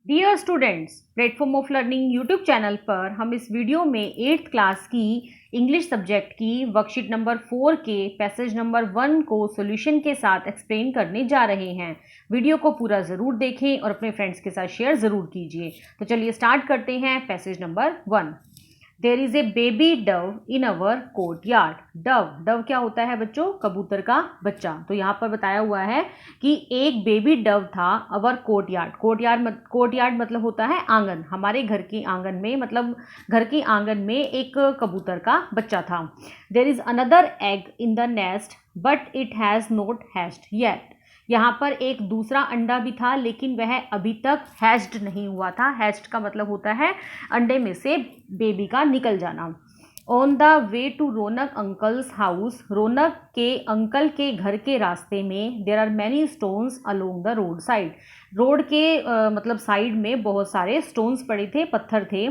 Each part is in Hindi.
Dear students, platform of learning YouTube channel पर हम इस वीडियो में 8th क्लास की इंग्लिश सब्जेक्ट की वर्कशीट नंबर 4 के पैसेज नंबर 1 को सॉल्यूशन के साथ एक्सप्लेन करने जा रहे हैं। वीडियो को पूरा ज़रूर देखें और अपने फ्रेंड्स के साथ शेयर ज़रूर कीजिए। तो चलिए स्टार्ट करते हैं। Passage number 1। There is a baby dove in our courtyard. Dove dove क्या होता है बच्चों? कबूतर का बच्चा। तो यहाँ पर बताया हुआ है कि एक बेबी डव था अवर कोर्टयार्ड। कोर्टयार्ड मतलब होता है आंगन। हमारे घर के आंगन में, मतलब घर के आंगन में एक कबूतर का बच्चा था। There is another egg in the nest but it has not hatched yet. यहाँ पर एक दूसरा अंडा भी था लेकिन वह अभी तक हैच्ड नहीं हुआ था। हैच्ड का मतलब होता है अंडे में से बेबी का निकल जाना। On the way to Raunak uncle's house, रौनक के अंकल के घर के रास्ते में there are many stones along the road side. Road के मतलब साइड में बहुत सारे स्टोन्स पड़े थे, पत्थर थे।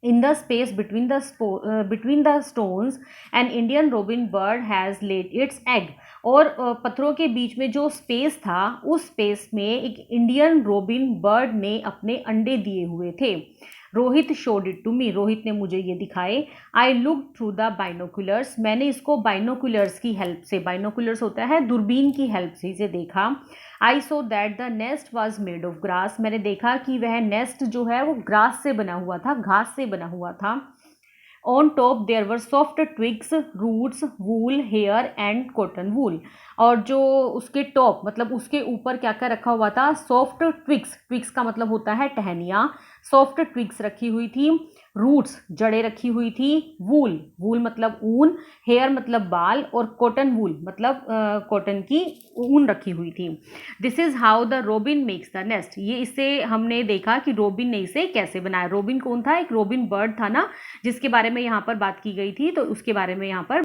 In the space between the stones, an Indian robin bird has laid its egg. और पत्थरों के बीच में जो स्पेस था, उस स्पेस में एक इंडियन रोबिन बर्ड ने अपने अंडे दिए हुए थे। Rohit showed it to me, Rohit ने मुझे ये दिखाए। I look through the binoculars, मैंने इसको बाइनोकुलर्स की हेल्प से, बाइनोकुलर्स होता है दूरबीन की हेल्प से इसे देखा। I saw that the nest was made of grass, मैंने देखा कि वह नेस्ट जो है वो ग्रास से बना हुआ था, घास से बना हुआ था। On top there were soft twigs, roots, wool, hair and cotton wool. और जो उसके टॉप मतलब उसके ऊपर क्या क्या रखा हुआ था? सॉफ्ट ट्विग्स, ट्विग्स का मतलब होता है टहनियाँ। सॉफ्ट ट्विग्स रखी हुई थी, रूट्स जड़ें रखी हुई थी, वूल, वूल मतलब ऊन, हेयर मतलब बाल, और कॉटन वूल मतलब कॉटन की ऊन रखी हुई थी। This is how the robin makes the nest, ये इससे हमने देखा कि रोबिन ने इसे कैसे बनाया। रोबिन कौन था? एक रोबिन बर्ड था ना, जिसके बारे में यहाँ पर बात की गई थी, तो उसके बारे में यहाँ पर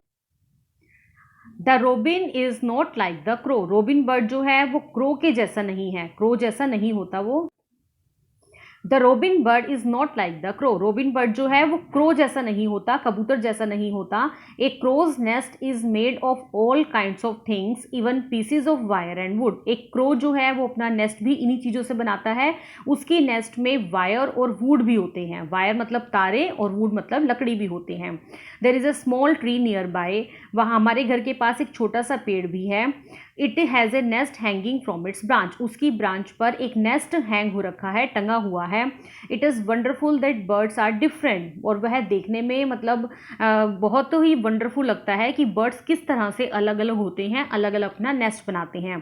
the robin is not like the crow, robin bird जो है वो क्रो के जैसा नहीं है, क्रो जैसा नहीं होता वो। The robin bird is not like the crow, robin bird जो है वो क्रो जैसा नहीं होता, कबूतर जैसा नहीं होता। A crow's nest is made of all kinds of things even pieces of wire and wood. एक क्रो जो है वो अपना नेस्ट भी इन्हीं चीज़ों से बनाता है। उसकी नेस्ट में वायर और वुड भी होते हैं, वायर मतलब तारे और वुड मतलब लकड़ी भी होते हैं। There is a small tree near by, वहाँ हमारे घर के पास एक छोटा सा पेड़ भी है। It has a nest hanging from its branch, उसकी ब्रांच पर एक नेस्ट हैंग हो रखा है, टंगा हुआ है। It is wonderful that birds are different, और वह देखने में मतलब बहुत ही वंडरफुल लगता है कि बर्ड्स किस तरह से अलग अलग होते हैं, अलग अलग अपना नेस्ट बनाते हैं।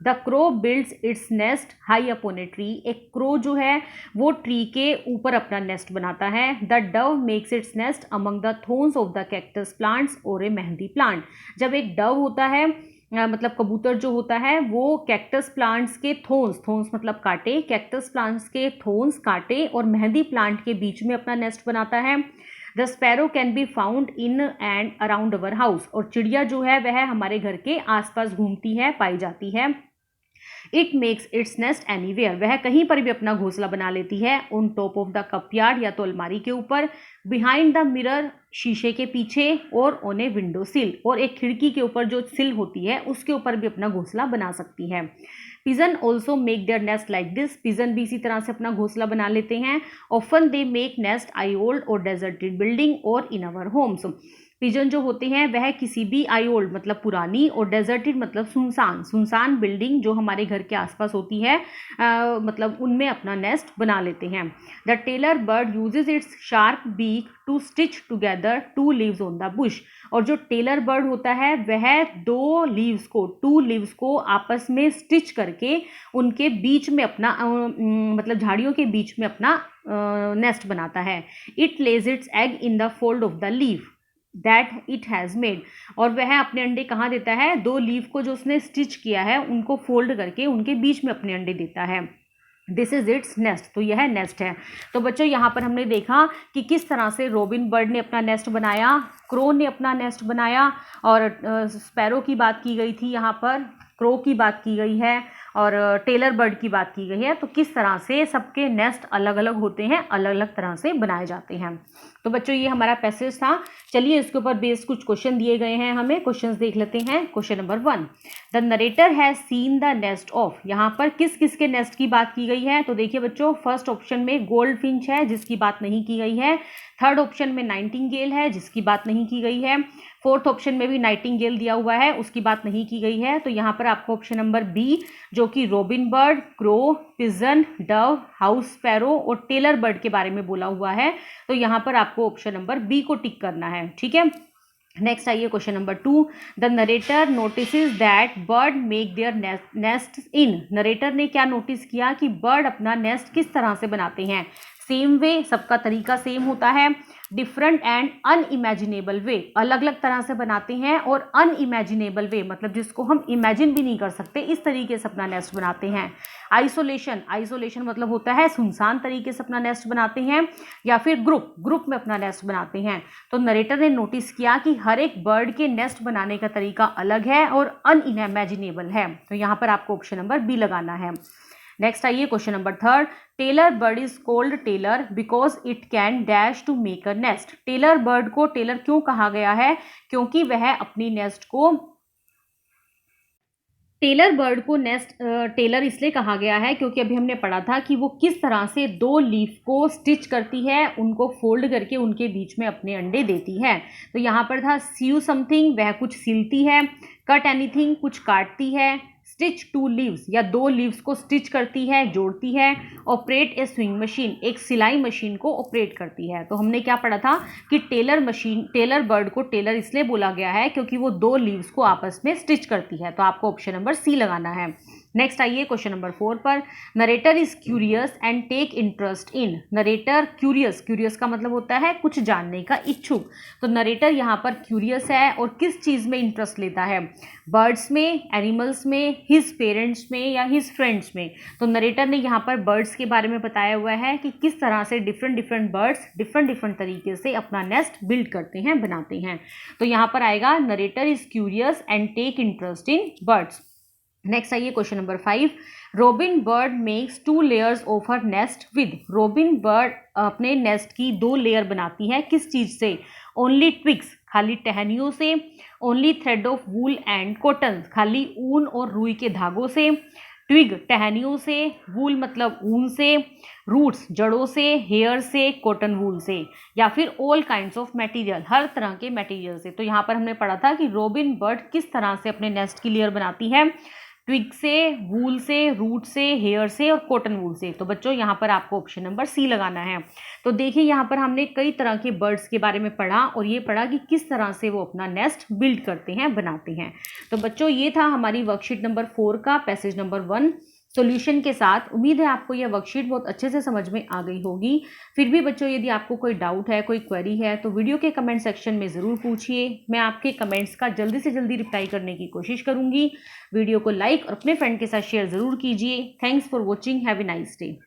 The crow builds its nest high upon a tree, एक क्रो जो है वो ट्री के ऊपर अपना नेस्ट बनाता है। The dove makes its nest among the thorns of the cactus plants और ए मेहंदी प्लांट। जब एक डव होता है मतलब कबूतर जो होता है वो कैक्टस प्लांट्स के थोन्स, थोन्स मतलब कांटे, कैक्टस प्लांट्स के थोन्स कांटे और मेहंदी प्लांट के बीच में अपना नेस्ट बनाता है। The sparrow can be found in and around our house, और चिड़िया जो है वह हमारे घर के आसपास घूमती है, पाई जाती है। It makes its nest anywhere, वह कहीं पर भी अपना घोंसला बना लेती है। ऑन टॉप ऑफ द कपयार्ड या तो अलमारी के ऊपर, बिहाइंड द मिरर शीशे के पीछे, और ऑन ए विंडो सिल, और एक खिड़की के ऊपर जो सिल होती है उसके ऊपर भी अपना घोंसला बना सकती है। Pigeon also make their nest like this, pigeon भी इसी तरह से अपना घोंसला बना लेते हैं। Often they make nest I old और डेजर्टेड बिल्डिंग और इन अवर होम्स। पिजन जो होते हैं वह किसी भी आई ओल्ड मतलब पुरानी, और डेजर्टेड मतलब सुनसान, सुनसान बिल्डिंग जो हमारे घर के आसपास होती है मतलब उनमें अपना नेस्ट बना लेते हैं। The tailor bird uses its sharp beak to stitch together two leaves on the bush, और जो टेलर बर्ड होता है वह टू लीव्स को आपस में स्टिच करके उनके बीच में अपना मतलब झाड़ियों के बीच में अपना नेस्ट बनाता है। It Lay's it's egg in the fold of the leave that it has made, और वह अपने अंडे कहाँ देता है? दो लीव को जो उसने स्टिच किया है उनको फोल्ड करके उनके बीच में अपने अंडे देता है। दिस इज इट्स नेस्ट, तो यह नेस्ट है। तो बच्चों यहाँ पर हमने देखा कि किस तरह से रोबिन बर्ड ने अपना नेस्ट बनाया, क्रो ने अपना नेस्ट बनाया, और स्पैरो की बात की गई थी यहाँ पर। क्रो की बात की गई है और टेलर बर्ड की बात की गई है। तो किस तरह से सबके नेस्ट अलग अलग होते हैं, अलग अलग तरह से बनाए जाते हैं। तो बच्चों ये हमारा पैसेज था। चलिए इसके ऊपर बेस्ड कुछ क्वेश्चन दिए गए हैं, हमें क्वेश्चंस देख लेते हैं। Question number 1, the narrator has seen the nest of. यहाँ पर किस किस के नेस्ट की बात की गई है? तो देखिए बच्चों, फर्स्ट ऑप्शन में गोल्ड फिंच है जिसकी बात नहीं की गई है। थर्ड ऑप्शन में नाइटिंगेल है जिसकी बात नहीं की गई है। फोर्थ ऑप्शन में भी नाइटिंगेल दिया हुआ है, उसकी बात नहीं की गई है। तो यहाँ पर आपको ऑप्शन नंबर बी, जो कि robin bird, crow, pigeon, Dove, house sparrow और टेलर बर्ड के बारे में बोला हुआ है। तो यहाँ पर आपको ऑप्शन नंबर बी को टिक करना है। ठीक है, नेक्स्ट आइए question number 2, the narrator notices that bird make their nest in. Narrator ने क्या नोटिस किया कि बर्ड अपना नेस्ट किस तरह से बनाते हैं? सेम वे, सबका तरीका सेम होता है। डिफरेंट एंड अनइमेजिनेबल वे, अलग अलग तरह से बनाते हैं। और अनइमेजिनेबल वे मतलब जिसको हम इमेजिन भी नहीं कर सकते, इस तरीके से अपना नेस्ट बनाते हैं। आइसोलेशन, आइसोलेशन मतलब होता है सुनसान तरीके से अपना नेस्ट बनाते हैं। या फिर ग्रुप, ग्रुप में अपना नेस्ट बनाते हैं। तो नरेटर ने नोटिस किया कि हर एक बर्ड के नेस्ट बनाने का तरीका अलग है और अनइमेजिनेबल है। तो यहाँ पर आपको ऑप्शन नंबर बी लगाना है। नेक्स्ट आइए question number 3, tailor bird is called tailor because it can dash to make a nest. Tailor bird को टेलर क्यों कहा गया है? क्योंकि वह अपनी नेस्ट को, टेलर बर्ड को नेस्ट टेलर इसलिए कहा गया है क्योंकि अभी हमने पढ़ा था कि वो किस तरह से 2 लीफ को स्टिच करती है, उनको फोल्ड करके उनके बीच में अपने अंडे देती है। तो यहाँ पर था सीव समथिंग, वह कुछ सिलती है। कट एनीथिंग, कुछ काटती है। स्टिच 2 लीव्स या 2 लीव्स को स्टिच करती है, जोड़ती है। ऑपरेट ए स्विंग मशीन, एक सिलाई मशीन को ऑपरेट करती है। तो हमने क्या पढ़ा था कि टेलर बर्ड को टेलर इसलिए बोला गया है क्योंकि वो 2 लीव्स को आपस में स्टिच करती है। तो आपको ऑप्शन नंबर सी लगाना है। नेक्स्ट आइए क्वेश्चन नंबर 4 पर, narrator is curious and take interest in. Narrator curious, curious का मतलब होता है कुछ जानने का इच्छुक। तो नरेटर यहाँ पर क्यूरियस है और किस चीज़ में इंटरेस्ट लेता है? बर्ड्स में, एनिमल्स में, हिज पेरेंट्स में या हिज फ्रेंड्स में। तो नरेटर ने यहाँ पर बर्ड्स के बारे में बताया हुआ है कि किस तरह से डिफरेंट बर्ड्स डिफरेंट तरीके से अपना नेस्ट बिल्ड करते हैं, बनाते हैं। तो यहाँ पर आएगा narrator is curious and take interest in birds. Next आइए question number 5, robin bird makes 2 layers of her nest with. Robin bird अपने नेस्ट की 2 लेयर बनाती है, किस चीज़ से? ओनली ट्विग्स, खाली टहनियों से। Only thread of wool and cotton, खाली ऊन और रुई के धागों से। ट्विग, टहनियों से। वूल मतलब ऊन से। रूट्स, जड़ों से। हेयर से, कॉटन वूल से। या फिर ऑल काइंड्स ऑफ मटेरियल, हर तरह के मटेरियल से। तो यहाँ पर हमने पढ़ा था कि रोबिन बर्ड किस तरह से अपने नेस्ट की लेयर बनाती है? ट्विग से, वूल से, रूट से, हेयर से और कॉटन वूल से। तो बच्चों यहाँ पर आपको ऑप्शन नंबर सी लगाना है। तो देखिए यहाँ पर हमने कई तरह के बर्ड्स के बारे में पढ़ा और ये पढ़ा कि किस तरह से वो अपना नेस्ट बिल्ड करते हैं, बनाते हैं। तो बच्चों ये था हमारी वर्कशीट नंबर 4 का पैसेज नंबर 1 सॉल्यूशन के साथ। उम्मीद है आपको यह वर्कशीट बहुत अच्छे से समझ में आ गई होगी। फिर भी बच्चों यदि आपको कोई डाउट है, कोई क्वेरी है तो वीडियो के कमेंट सेक्शन में ज़रूर पूछिए। मैं आपके कमेंट्स का जल्दी से जल्दी रिप्लाई करने की कोशिश करूँगी। वीडियो को लाइक और अपने फ्रेंड के साथ शेयर ज़रूर कीजिए। Thanks for watching, have a nice day.